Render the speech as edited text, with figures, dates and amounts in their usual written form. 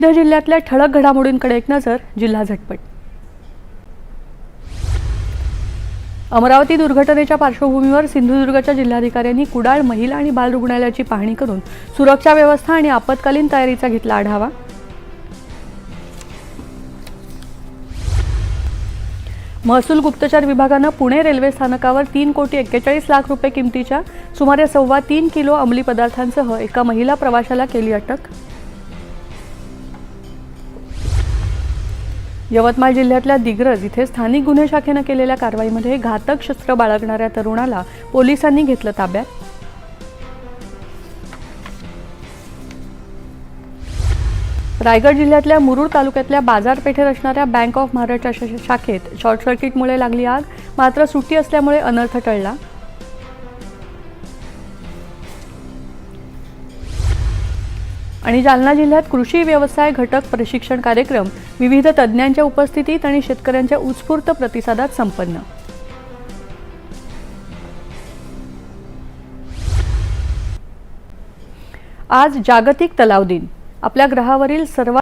विविध जिल्ह्यातल्या ठळक घडामोडींकडे एक नजर. जिल्हा झटपट. अमरावती दुर्घटनेच्या पार्श्वभूमीवर सिंधुदुर्गच्या जिल्हाधिकाऱ्यांनी कुडाळ महिला आणि बाल रुग्णालयाची पाहणी करून सुरक्षा व्यवस्था आणि आपत्कालीन तयारीचा घेतला आढावा. महसूल गुप्तचर विभागानं पुणे रेल्वे स्थानकावर 3,41,00,000 रुपये किमतीच्या सुमारे 3.25 किलो अंमली पदार्थांसह एका महिला प्रवाशाला केली अटक. यवतमाळ जिल्ह्यातल्या दिग्रज इथे स्थानिक गुन्हे शाखेनं केलेल्या कारवाईमध्ये घातक शस्त्र बाळगणाऱ्या तरुणाला पोलिसांनी घेतलं ताब्यात. रायगड जिल्ह्यातल्या मुरुड तालुक्यातल्या बाजारपेठेत असणाऱ्या बँक ऑफ महाराष्ट्र शाखेत शॉर्ट सर्किटमुळे लागली आग, मात्र सुट्टी असल्यामुळे अनर्थ टळला. आणि जालना जिल्ह्यात कृषी व्यवसाय घटक प्रशिक्षण कार्यक्रम विविध तज्ज्ञांच्या उपस्थितीत आणि शेतकऱ्यांच्या उत्स्फूर्त प्रतिसादात संपन्न. आज जागतिक तलाव दिन. आपल्या ग्रहावरील सर्वात